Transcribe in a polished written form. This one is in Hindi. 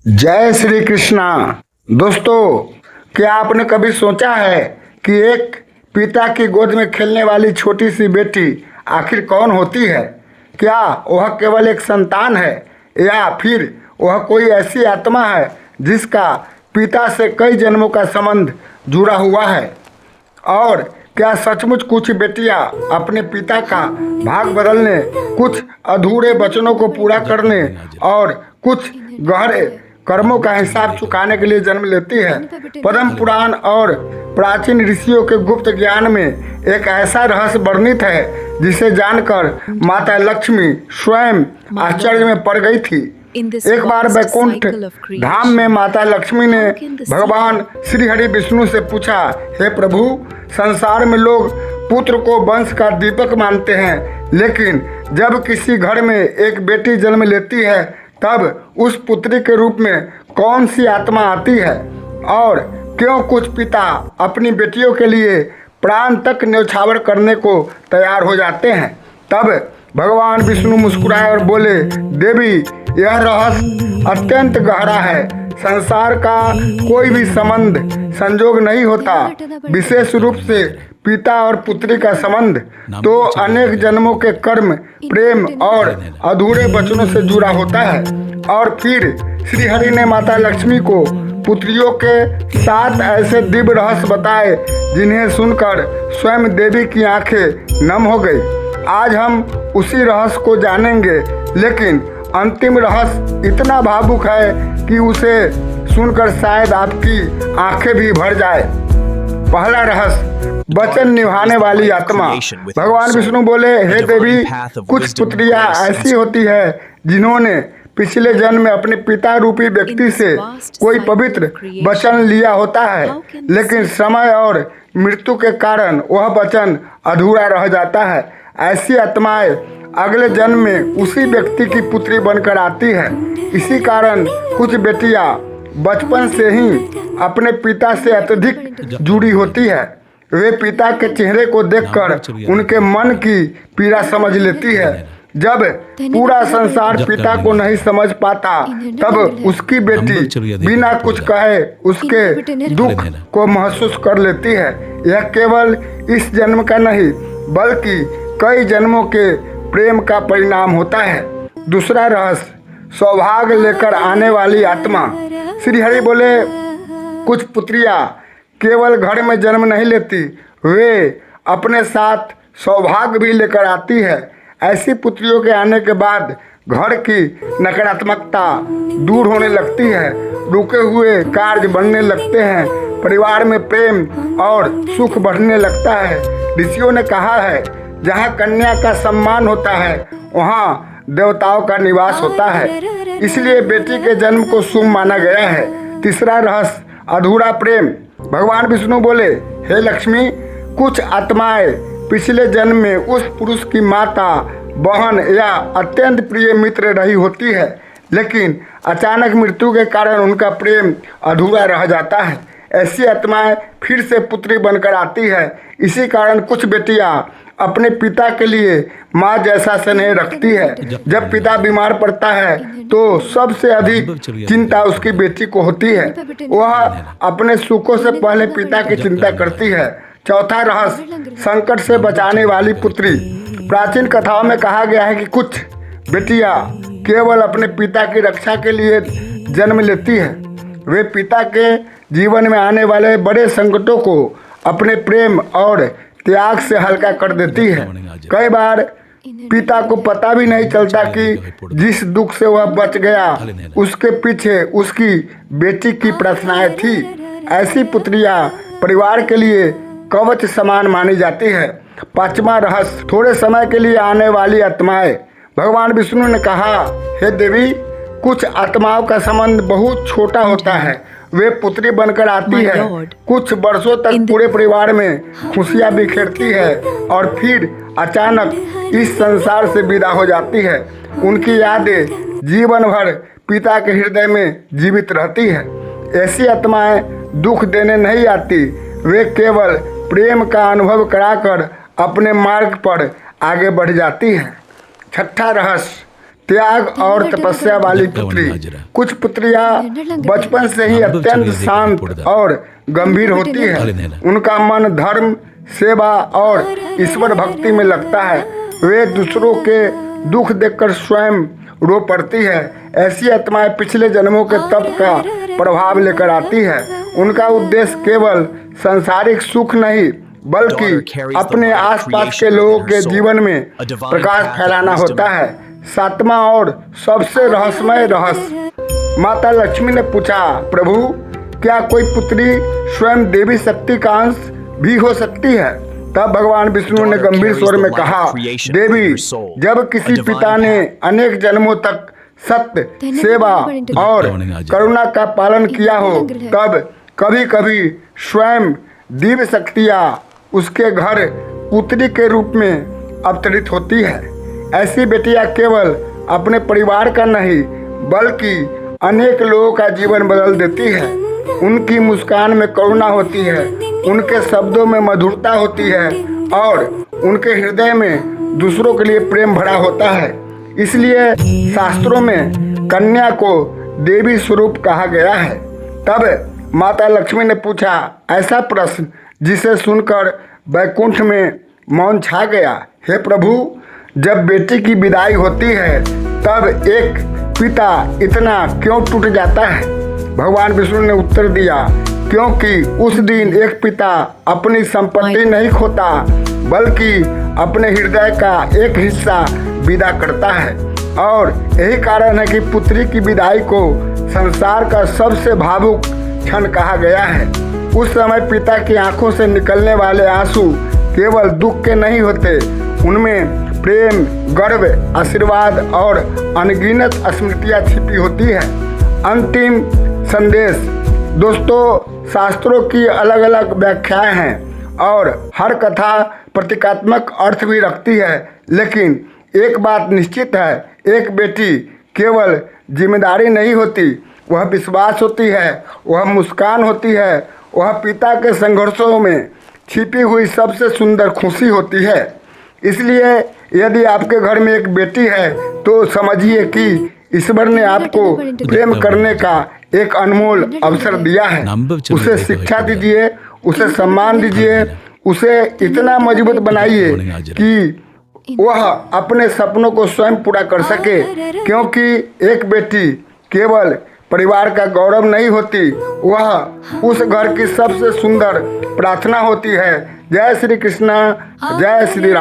जय श्री कृष्णा। दोस्तों, क्या आपने कभी सोचा है कि एक पिता की गोद में खेलने वाली छोटी सी बेटी आखिर कौन होती है? क्या वह केवल एक संतान है या फिर वह कोई ऐसी आत्मा है जिसका पिता से कई जन्मों का संबंध जुड़ा हुआ है? और क्या सचमुच कुछ बेटियां अपने पिता का भाग बदलने, कुछ अधूरे वचनों को पूरा करने और कुछ गहरे कर्मों का हिसाब चुकाने के लिए जन्म लेती है? पद्म पुराण और प्राचीन ऋषियों के गुप्त ज्ञान में एक ऐसा रहस्य वर्णित है जिसे जानकर माता लक्ष्मी स्वयं आश्चर्य में पड़ गई थी। एक बार वैकुंठ धाम में माता लक्ष्मी ने भगवान श्री हरि विष्णु से पूछा, हे प्रभु, संसार में लोग पुत्र को वंश का दीपक मानते हैं, लेकिन जब किसी घर में एक बेटी जन्म लेती है तब उस पुत्री के रूप में कौन सी आत्मा आती है? और क्यों कुछ पिता अपनी बेटियों के लिए प्राण तक न्यौछावर करने को तैयार हो जाते हैं? तब भगवान विष्णु मुस्कुराए और बोले, देवी, यह रहस्य अत्यंत गहरा है। संसार का कोई भी संबंध संजोग नहीं होता। विशेष रूप से पिता और पुत्री का संबंध तो अनेक जन्मों के कर्म, प्रेम और अधूरे वचनों से जुड़ा होता है। और फिर श्री हरि ने माता लक्ष्मी को पुत्रियों के 7 ऐसे दिव्य रहस्य बताए जिन्हें सुनकर स्वयं देवी की आंखें नम हो गई। आज हम उसी रहस्य को जानेंगे, लेकिन अंतिम रहस्य इतना भावुक है कि उसे सुनकर शायद आपकी आंखें भी भर जाए। पहला रहस्य, वचन निभाने वाली आत्मा। भगवान विष्णु बोले, हे देवी, कुछ पुत्रियां ऐसी होती है जिन्होंने पिछले जन्म में अपने पिता रूपी व्यक्ति से कोई पवित्र वचन लिया होता है, लेकिन समय और मृत्यु के कारण वह वचन अधूरा रह जाता है। ऐसी आत्माएं अगले जन्म में उसी व्यक्ति की पुत्री बनकर आती है। इसी कारण कुछ बेटियां बचपन से ही अपने पिता से अत्यधिक जुड़ी होती है। वे पिता के चेहरे को देखकर उनके मन की पीड़ा समझ लेती है। जब पूरा संसार पिता को नहीं समझ पाता, तब उसकी बेटी बिना कुछ कहे उसके दुख को महसूस कर लेती है। यह केवल इस जन्म का नहीं, बल्कि कई जन्मों के प्रेम का परिणाम होता है। दूसरा रहस्य, सौभाग्य लेकर आने वाली आत्मा। श्री हरि बोले, कुछ पुत्रियां केवल घर में जन्म नहीं लेती, वे अपने साथ सौभाग्य भी लेकर आती है। ऐसी पुत्रियों के आने के बाद घर की नकारात्मकता दूर होने लगती है, रुके हुए कार्य बनने लगते हैं, परिवार में प्रेम और सुख बढ़ने लगता है। ऋषियों ने कहा है, जहाँ कन्या का सम्मान होता है वहाँ देवताओं का निवास होता है। इसलिए बेटी के जन्म को शुभ माना गया है। तीसरा रहस्य, अधूरा प्रेम। भगवान विष्णु बोले, हे लक्ष्मी, कुछ आत्माएं पिछले जन्म में उस पुरुष की माता, बहन या अत्यंत प्रिय मित्र रही होती है, लेकिन अचानक मृत्यु के कारण उनका प्रेम अधूरा रह जाता है। ऐसी आत्माएं फिर से पुत्री बनकर आती है। इसी कारण कुछ बेटियां अपने पिता के लिए माँ जैसा स्नेह रखती है। जब पिता बीमार पड़ता है तो सबसे अधिक चिंता उसकी बेटी को होती है। वह अपने सुखों से पहले पिता की चिंता करती है। चौथा रहस्य, संकट से बचाने वाली पुत्री। प्राचीन कथाओं में कहा गया है कि कुछ बेटियां केवल अपने पिता की रक्षा के लिए जन्म लेती है। वे पिता के जीवन में आने वाले बड़े संकटों को अपने प्रेम और त्याग से हल्का कर देती है। कई बार पिता को पता भी नहीं चलता कि जिस दुख से वह बच गया उसके पीछे उसकी बेटी की प्रार्थनाएं थी। ऐसी पुत्रियां परिवार के लिए कवच समान मानी जाती है। पांचवा रहस्य, थोड़े समय के लिए आने वाली आत्माएं। भगवान विष्णु ने कहा, हे देवी, कुछ आत्माओं का संबंध बहुत छोटा होता है। वे पुत्री बनकर आती है, कुछ वर्षों तक पूरे परिवार में खुशियां बिखेरती है और फिर अचानक इस संसार से विदा हो जाती है। उनकी यादें जीवन भर पिता के हृदय में जीवित रहती है। ऐसी आत्माएं दुख देने नहीं आती, वे केवल प्रेम का अनुभव कराकर अपने मार्ग पर आगे बढ़ जाती है। छठा रहस्य, त्याग और तपस्या वाली पुत्री। कुछ पुत्रियां बचपन से ही अत्यंत शांत और गंभीर होती है। उनका मन धर्म, सेवा और ईश्वर भक्ति में लगता है। वे दूसरों के दुख देखकर स्वयं रो पड़ती है। ऐसी आत्माएं पिछले जन्मों के तप का प्रभाव लेकर आती है। उनका उद्देश्य केवल सांसारिक सुख नहीं बल्कि अपने आसपास के लोगों के जीवन में प्रकाश फैलाना होता है। सातवां और सबसे रहस्यमय रहस्य। माता लक्ष्मी ने पूछा, प्रभु क्या कोई पुत्री स्वयं देवी शक्ति का अंश भी हो सकती है? तब भगवान विष्णु ने गंभीर स्वर में कहा, देवी, जब किसी पिता ने अनेक जन्मों तक सत्य, सेवा और करुणा का पालन किया हो, तब कभी कभी स्वयं दिव्य शक्तियाँ उसके घर पुत्री के रूप में अवतरित होती है। ऐसी बेटियां केवल अपने परिवार का नहीं बल्कि अनेक लोगों का जीवन बदल देती है। उनकी मुस्कान में करुणा होती है, उनके शब्दों में मधुरता होती है और उनके हृदय में दूसरों के लिए प्रेम भरा होता है। इसलिए शास्त्रों में कन्या को देवी स्वरूप कहा गया है। तब माता लक्ष्मी ने पूछा ऐसा प्रश्न जिसे सुनकर वैकुंठ में मौन छा गया। हे प्रभु, जब बेटी की विदाई होती है तब एक पिता इतना क्यों टूट जाता है? भगवान विष्णु ने उत्तर दिया, क्योंकि उस दिन एक पिता अपनी संपत्ति नहीं खोता बल्कि अपने हृदय का एक हिस्सा विदा करता है। और यही कारण है कि पुत्री की विदाई को संसार का सबसे भावुक क्षण कहा गया है। उस समय पिता की आंखों से निकलने वाले आंसू केवल दुख के नहीं होते, उनमें प्रेम, गर्व, आशीर्वाद और अनगिनत स्मृतियाँ छिपी होती है। अंतिम संदेश। दोस्तों, शास्त्रों की अलग अलग व्याख्याएं हैं और हर कथा प्रतीकात्मक अर्थ भी रखती है, लेकिन एक बात निश्चित है, एक बेटी केवल जिम्मेदारी नहीं होती, वह विश्वास होती है, वह मुस्कान होती है, वह पिता के संघर्षों में छिपी हुई सबसे सुंदर खुशी होती है। इसलिए यदि आपके घर में एक बेटी है तो समझिए कि ईश्वर ने आपको प्रेम करने का एक अनमोल अवसर दिया है। उसे शिक्षा दीजिए, उसे सम्मान दीजिए, उसे इतना मजबूत बनाइए कि वह अपने सपनों को स्वयं पूरा कर सके, क्योंकि एक बेटी केवल परिवार का गौरव नहीं होती, वह उस घर की सबसे सुंदर प्रार्थना होती है। जय श्री कृष्ण, जय श्री राम।